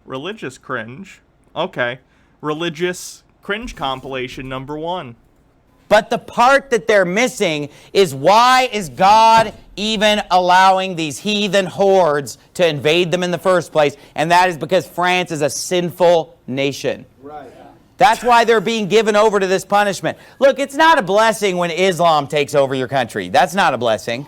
Religious cringe. Okay. Religious cringe compilation number 1. But the part that they're missing is, why is God even allowing these heathen hordes to invade them in the first place? And that is because France is a sinful nation. Right. That's why they're being given over to this punishment. Look, it's not a blessing when Islam takes over your country. That's not a blessing.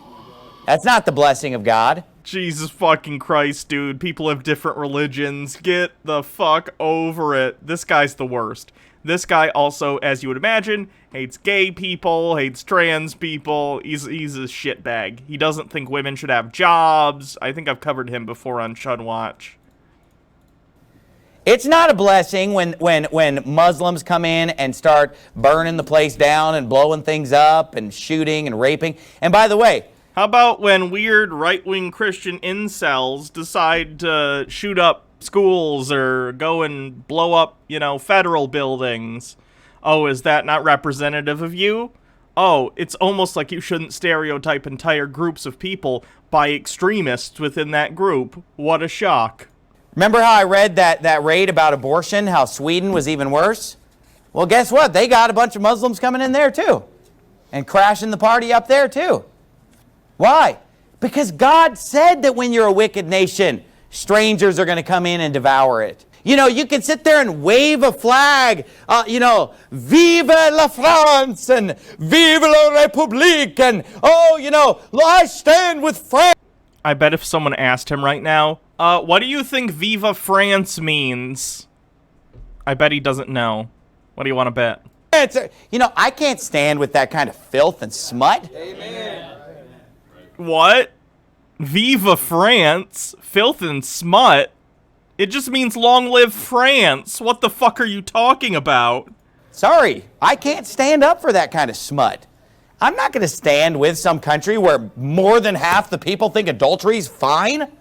That's not the blessing of God. Jesus fucking Christ, dude. People have different religions. Get the fuck over it. This guy's the worst. This guy also, as you would imagine, hates gay people, hates trans people. He's a shitbag. He doesn't think women should have jobs. I think I've covered him before on Chudwatch. It's not a blessing when Muslims come in and start burning the place down and blowing things up and shooting and raping. And by the way, how about when weird right-wing Christian incels decide to shoot up schools or go and blow up, federal buildings? Oh, is that not representative of you? Oh, it's almost like you shouldn't stereotype entire groups of people by extremists within that group. What a shock. Remember how I read that raid about abortion, how Sweden was even worse? Well, guess what? They got a bunch of Muslims coming in there too and crashing the party up there too. Why? Because God said that when you're a wicked nation, strangers are going to come in and devour it. You can sit there and wave a flag, Vive la France and Vive la République and, I stand with France. I bet if someone asked him right now, what do you think Viva France means? I bet he doesn't know. What do you want to bet? I can't stand with that kind of filth and smut. Amen. What? Viva France? Filth and smut? It just means long live France. What the fuck are you talking about? Sorry, I can't stand up for that kind of smut. I'm not going to stand with some country where more than half the people think adultery is fine.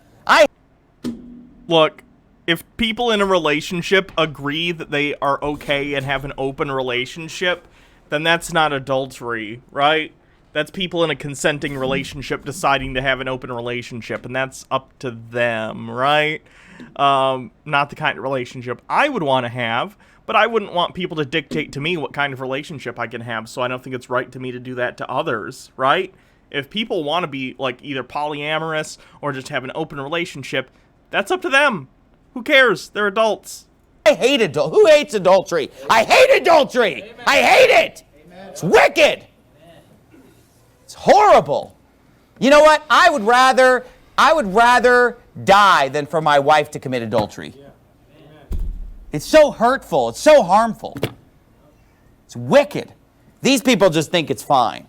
Look, if people in a relationship agree that they are okay and have an open relationship, then that's not adultery, right? That's people in a consenting relationship deciding to have an open relationship, and that's up to them, right? Not the kind of relationship I would want to have, but I wouldn't want people to dictate to me what kind of relationship I can have, so I don't think it's right to me to do that to others, right? If people want to be, either polyamorous or just have an open relationship, that's up to them. Who cares? They're adults. I hate adultery. Who hates adultery? I hate adultery. Amen. I hate it. Amen. It's wicked. Amen. It's horrible. You know what? I would rather die than for my wife to commit adultery. Yeah. It's so hurtful. It's so harmful. It's wicked. These people just think it's fine.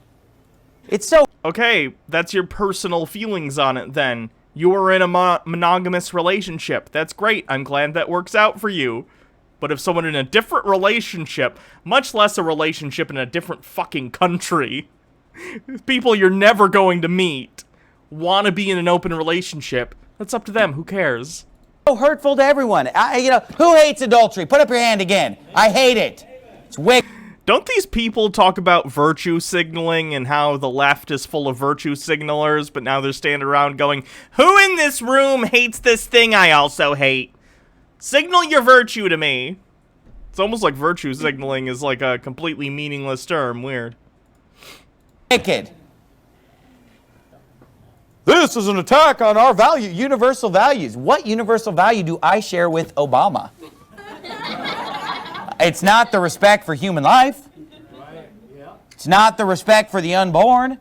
It's so... Okay, that's your personal feelings on it then. You are in a monogamous relationship. That's great. I'm glad that works out for you. But if someone in a different relationship, much less a relationship in a different fucking country, people you're never going to meet, want to be in an open relationship, that's up to them. Who cares? So hurtful to everyone. Who hates adultery? Put up your hand again. I hate it. It's wicked. Don't these people talk about virtue signaling and how the left is full of virtue signalers, but now they're standing around going, who in this room hates this thing I also hate? Signal your virtue to me. It's almost like virtue signaling is like a completely meaningless term. Weird. Wicked. This is an attack on our universal values. What universal value do I share with Obama? It's not the respect for human life. It's not the respect for the unborn.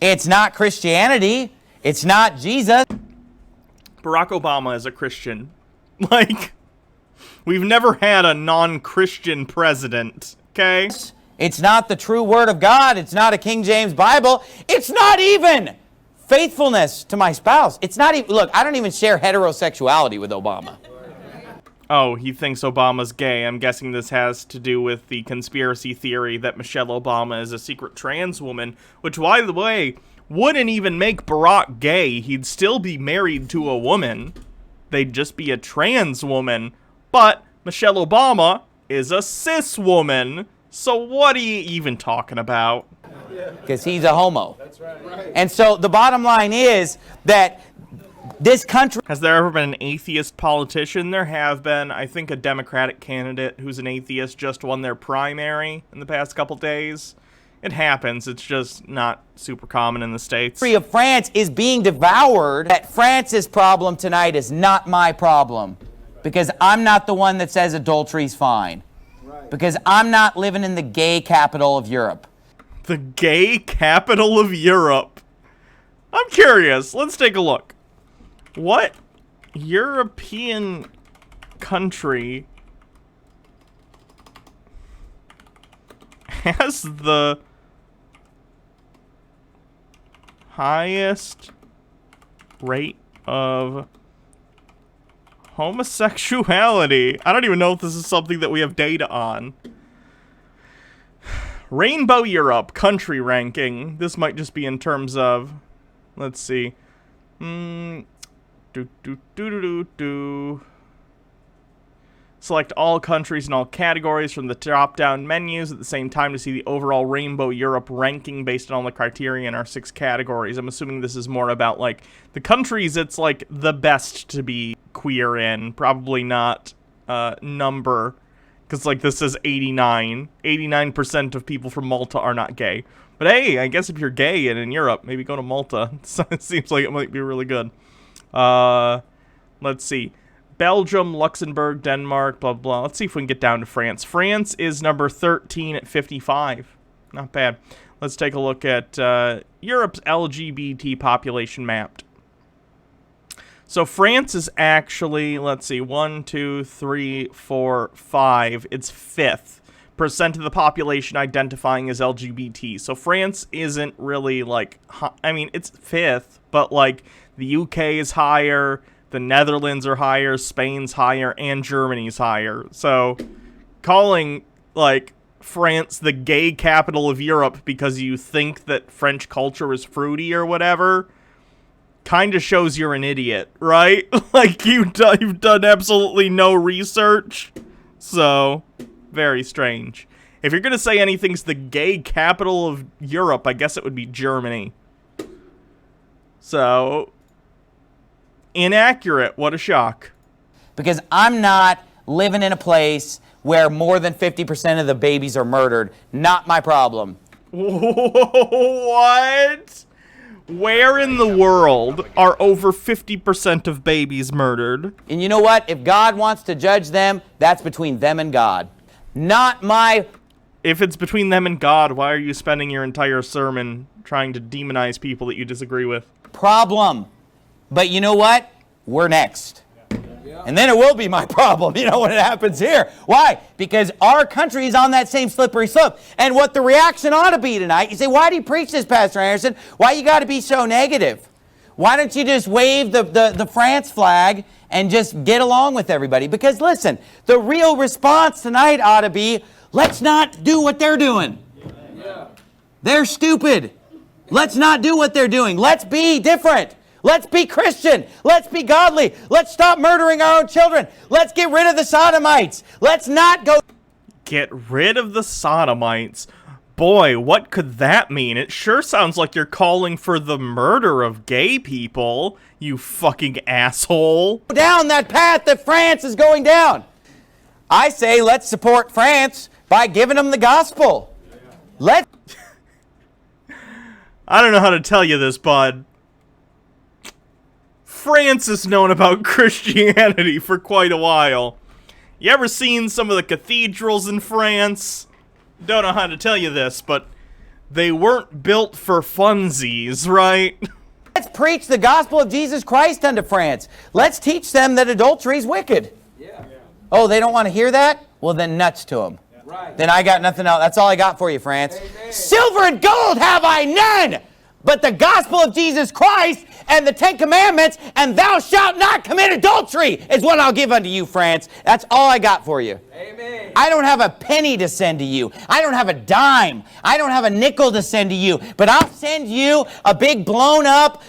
It's not Christianity. It's not Jesus. Barack Obama is a Christian. We've never had a non-Christian president, okay? It's not the true word of God. It's not a King James Bible. It's not even faithfulness to my spouse. It's not even, look, I don't even share heterosexuality with Obama. Oh, he thinks Obama's gay. I'm guessing this has to do with the conspiracy theory that Michelle Obama is a secret trans woman, which, by the way, wouldn't even make Barack gay. He'd still be married to a woman. They'd just be a trans woman. But Michelle Obama is a cis woman. So what are you even talking about? because he's a homo. That's right. And so the bottom line is that this country... Has there ever been an atheist politician? There have been. I think a Democratic candidate who's an atheist just won their primary in the past couple days. It happens. It's just not super common in the States. Of France is being devoured. That France's problem tonight is not my problem, because I'm not the one that says adultery's fine. Because I'm not living in the gay capital of Europe. The gay capital of Europe. I'm curious. Let's take a look. What European country has the highest rate of homosexuality? I don't even know if this is something that we have data on. Rainbow Europe country ranking. This might just be in terms of, let's see. Select all countries and all categories from the drop-down menus at the same time to see the overall Rainbow Europe ranking based on all the criteria in our 6 categories. I'm assuming this is more about, like, the countries it's, like, the best to be queer in. Probably not number, because, like, this is 89. 89% of people from Malta are not gay. But hey, I guess if you're gay and in Europe, maybe go to Malta. It seems like it might be really good. Let's see. Belgium, Luxembourg, Denmark, blah, blah. Let's see if we can get down to France. France is number 13 at 55. Not bad. Let's take a look at Europe's LGBT population mapped. So France is actually, let's see, 1, 2, 3, 4, 5. It's 5th percent of the population identifying as LGBT. So France isn't really, like, I mean, it's 5th, but, like, the UK is higher, the Netherlands are higher, Spain's higher, and Germany's higher. So calling, like, France the gay capital of Europe because you think that French culture is fruity or whatever kind of shows you're an idiot, right? Like, you've done absolutely no research. So, very strange. If you're going to say anything's the gay capital of Europe, I guess it would be Germany. So, inaccurate. What a shock. Because I'm not living in a place where more than 50% of the babies are murdered. Not my problem. What? Where in the world are over 50% of babies murdered? And you know what? If God wants to judge them, that's between them and God. Not my... If it's between them and God, why are you spending your entire sermon trying to demonize people that you disagree with? Problem. But you know what? We're next. And then it will be my problem, you know, when it happens here. Why? Because our country is on that same slippery slope. And what the reaction ought to be tonight, you say, why do you preach this, Pastor Anderson? Why you got to be so negative? Why don't you just wave the France flag and just get along with everybody? Because listen, the real response tonight ought to be, let's not do what they're doing. They're stupid. Let's not do what they're doing. Let's be different. Let's be Christian. Let's be godly. Let's stop murdering our own children. Let's get rid of the sodomites. Let's not go... Get rid of the sodomites? Boy, what could that mean? It sure sounds like you're calling for the murder of gay people, you fucking asshole. Down that path that France is going down. I say let's support France by giving them the gospel. Let's... I don't know how to tell you this, bud. France is known about Christianity for quite a while. You ever seen some of the cathedrals in France? Don't know how to tell you this, but they weren't built for funsies, right? Let's preach the gospel of Jesus Christ unto France. Let's teach them that adultery is wicked. Yeah. Oh, they don't want to hear that? Well, then nuts to them. Yeah. Right. Then I got nothing else. That's all I got for you, France. Amen. Silver and gold have I none, but the gospel of Jesus Christ and the 10 Commandments, and thou shalt not commit adultery is what I'll give unto you, France. That's all I got for you. Amen. I don't have a penny to send to you. I don't have a dime. I don't have a nickel to send to you. But I'll send you a big blown up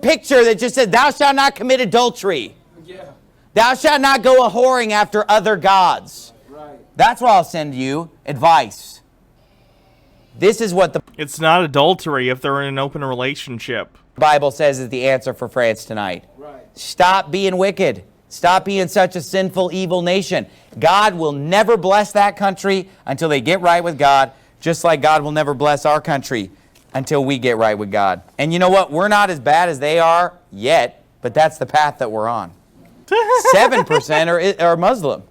picture that just says, thou shalt not commit adultery. Yeah. Thou shalt not go a-whoring after other gods. Right. That's what I'll send you. Advice. This is what the It's not adultery if they're in an open relationship. Bible says is the answer for France tonight. Right. Stop being wicked. Stop being such a sinful, evil nation. God will never bless that country until they get right with God, just like God will never bless our country until we get right with God. And you know what? We're not as bad as they are yet, but that's the path that we're on. 7% are Muslim.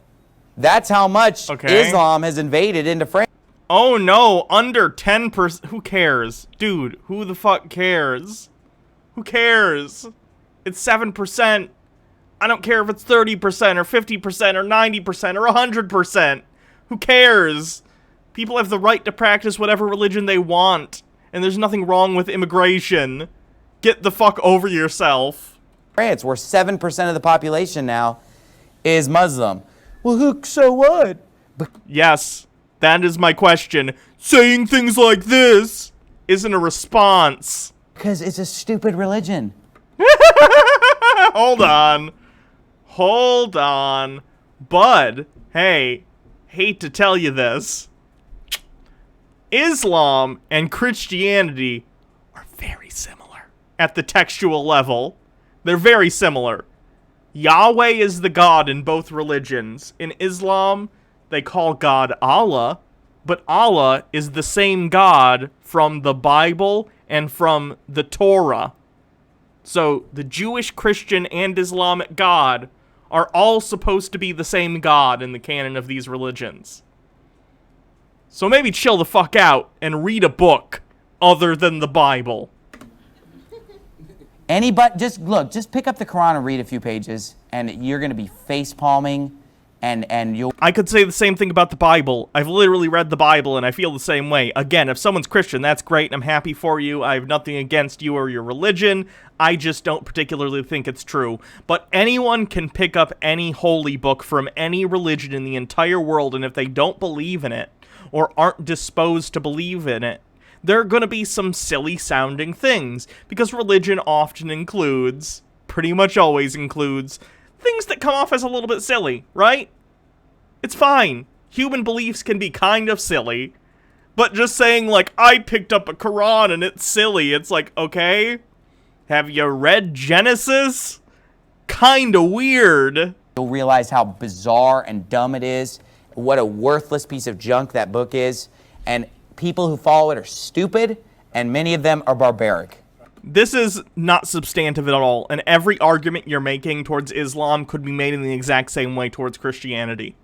That's how much Islam has invaded into France. Oh no, under 10%. Who cares? Dude, who the fuck cares? Who cares? It's 7%. I don't care if it's 30% or 50% or 90% or 100%. Who cares? People have the right to practice whatever religion they want. And there's nothing wrong with immigration. Get the fuck over yourself. France, where 7% of the population now is Muslim. Well, so what? Yes, that is my question. Saying things like this isn't a response. Because it's a stupid religion. Hold on. Hold on. Bud, hey, hate to tell you this. Islam and Christianity are very similar at the textual level. They're very similar. Yahweh is the God in both religions. In Islam, they call God Allah, but Allah is the same God from the Bible and from the Torah. So the Jewish, Christian, and Islamic God are all supposed to be the same God in the canon of these religions. So maybe chill the fuck out and read a book other than the Bible. Anybody, just pick up the Quran and read a few pages, and you're going to be face-palming, and you'll... I could say the same thing about the Bible. I've literally read the Bible, and I feel the same way. Again, if someone's Christian, that's great, and I'm happy for you. I have nothing against you or your religion. I just don't particularly think it's true. But anyone can pick up any holy book from any religion in the entire world, and if they don't believe in it, or aren't disposed to believe in it, there are going to be some silly-sounding things, because religion often includes, pretty much always includes, things that come off as a little bit silly, right? It's fine. Human beliefs can be kind of silly, but just saying, like, I picked up a Quran and it's silly, it's like, okay, have you read Genesis? Kinda weird. You'll realize how bizarre and dumb it is, what a worthless piece of junk that book is, and people who follow it are stupid, and many of them are barbaric. This is not substantive at all, and every argument you're making towards Islam could be made in the exact same way towards Christianity.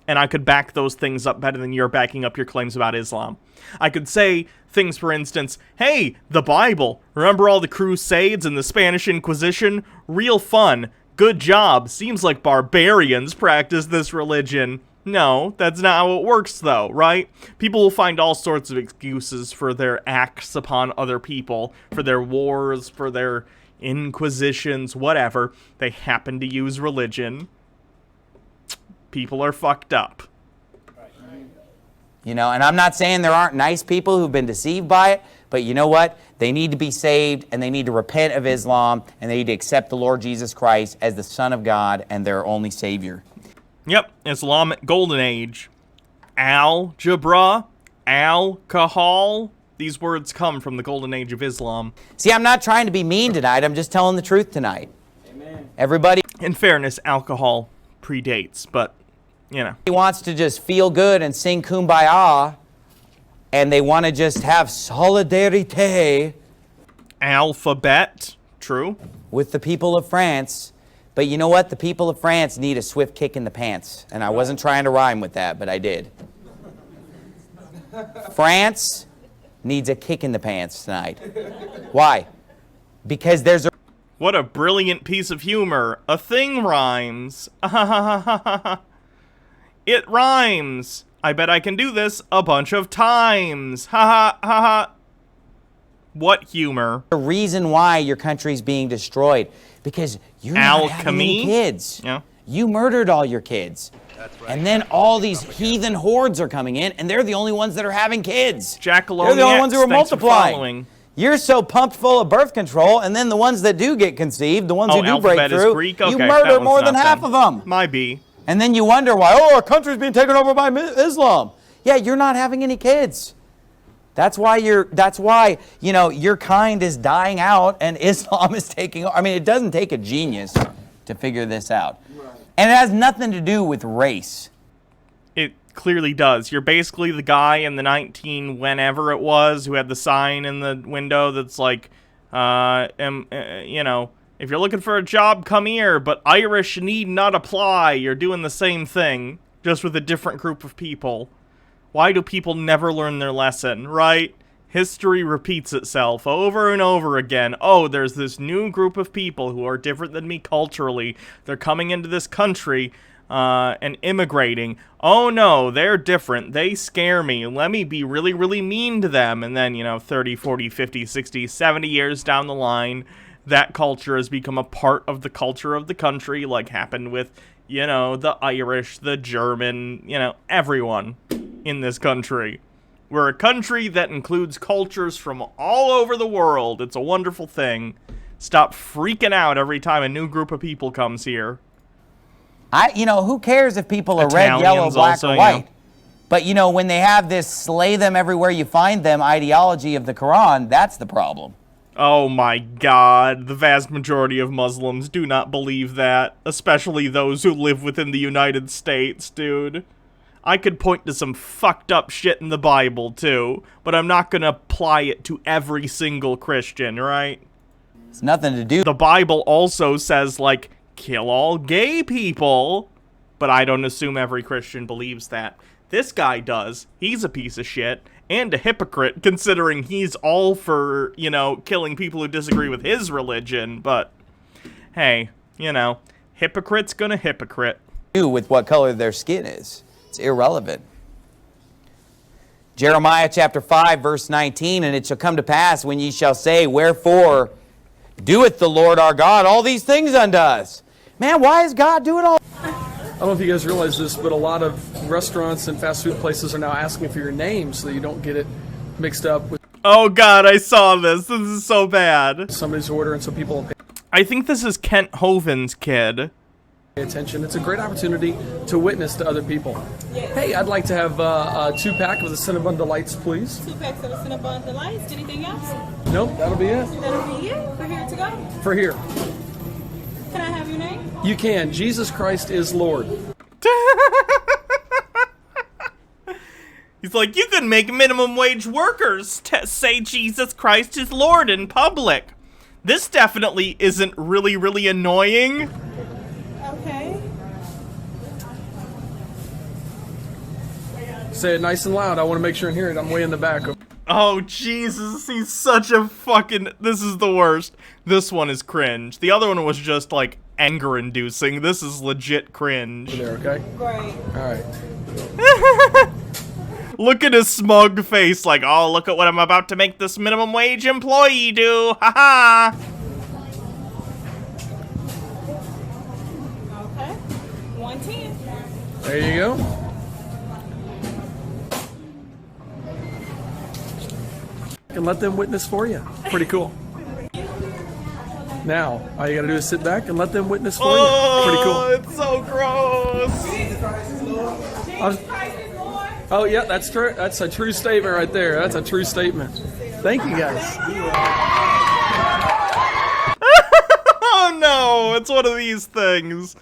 And I could back those things up better than you're backing up your claims about Islam. I could say things, for instance, hey, the Bible, remember all the Crusades and the Spanish Inquisition? Real fun. Good job. Seems like barbarians practice this religion. No, that's not how it works, though, right? People will find all sorts of excuses for their acts upon other people, for their wars, for their inquisitions, whatever. They happen to use religion. People are fucked up. You know, and I'm not saying there aren't nice people who've been deceived by it, but you know what? They need to be saved, and they need to repent of Islam, and they need to accept the Lord Jesus Christ as the Son of God and their only Savior. Yep, Islamic Golden Age. Algebra, alcohol. These words come from the Golden Age of Islam. See, I'm not trying to be mean tonight. I'm just telling the truth tonight. Amen. Everybody In fairness, alcohol predates, but, you know. wants to just feel good and sing Kumbaya, and they want to just have solidarity Alphabet, true. with the people of France. But you know what? The people of France need a swift kick in the pants. And I wasn't trying to rhyme with that, but I did. France needs a kick in the pants tonight. Why? Because there's a... What a brilliant piece of humor. A thing rhymes. It rhymes. I bet I can do this a bunch of times. Ha ha ha ha. What humor? The reason why your country's being destroyed. Because you're not having any Alchemy? kids. Yeah. You murdered all your kids. That's right. And then all these heathen hordes are coming in, and they're the only ones that are having kids. Jackalonia, They're the only ones who are thanks for multiplying. following. You're so pumped full of birth control, and then the ones that do get conceived, the ones Oh, who do break alphabet is through, Greek? you Okay, that murder one's more not than half then. of them. My B. And then you wonder why, our country's being taken over by Islam. Yeah, you're not having any kids. That's why your kind is dying out and Islam is taking. I mean, it doesn't take a genius to figure this out. Right. And it has nothing to do with race. It clearly does. You're basically the guy in the 19 whenever it was who had the sign in the window that's like, you know, if you're looking for a job, come here, but Irish need not apply. You're doing the same thing, just with a different group of people. Why do people never learn their lesson, right? History repeats itself over and over again. Oh, there's this new group of people who are different than me culturally. They're coming into this country and immigrating. Oh no, they're different. They scare me. Let me be really, really mean to them. And then, you know, 30, 40, 50, 60, 70 years down the line, that culture has become a part of the culture of the country, like happened with, you know, the Irish, the German, you know, everyone in this country. We're a country that includes cultures from all over the world. It's a wonderful thing. Stop freaking out every time a new group of people comes here. You know, who cares if people are Italians red, yellow, black, also, or white? you know. But, you know, when they have this slay them everywhere you find them ideology of the Quran, that's the problem. Oh my god, the vast majority of Muslims do not believe that, especially those who live within the United States, dude. I could point to some fucked up shit in the Bible, too, but I'm not gonna apply it to every single Christian, right? It's nothing to do. The Bible also says, like, kill all gay people, but I don't assume every Christian believes that. This guy does. He's a piece of shit, and a hypocrite, considering he's all for, you know, killing people who disagree with his religion, but, hey, you know, hypocrite's gonna hypocrite. Do with what color their skin is. It's irrelevant. Jeremiah chapter 5, verse 19, and it shall come to pass when ye shall say, wherefore doeth the Lord our God all these things unto us? Man, why is God doing all? I don't know if you guys realize this, but a lot of restaurants and fast food places are now asking for your name so that you don't get it mixed up with Oh god, I saw this. This is so bad. somebody's order, and so people don't I think this is Kent Hovind's kid. pay attention. It's a great opportunity to witness to other people. Hey, I'd like to have a 2-pack of the Cinnabon Delights, please. 2 packs of the Cinnabon Delights. Anything else? Nope, that'll be it. That'll be it. We're here to go. For here. Can I have your name? You can. Jesus Christ is Lord. He's like, you can make minimum wage workers say Jesus Christ is Lord in public. This definitely isn't really, really annoying. Okay. Say it nice and loud. I want to make sure and hear it. I'm way in the back. Oh, Jesus, he's such a fucking... This is the worst. This one is cringe. The other one was just, like, anger-inducing. This is legit cringe. There, okay? Great. All right. Look at his smug face, like, oh, look at what I'm about to make this minimum wage employee do. Ha-ha! Okay. 110. There you go. And let them witness for you. Pretty cool. Now, all you gotta do is sit back and let them witness for you. Pretty cool. It's so gross. Oh yeah, that's true. That's a true statement right there. That's a true statement. Thank you guys. Oh no, it's one of these things.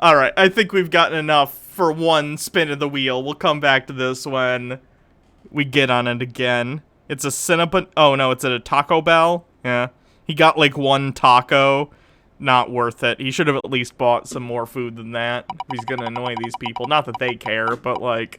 Alright, I think we've gotten enough for one spin of the wheel. We'll come back to this when we get on it again. It's a Cinnabon. Oh no, it's at a Taco Bell. Yeah. He got like one taco. Not worth it. He should have at least bought some more food than that. If he's gonna annoy these people. Not that they care, but like,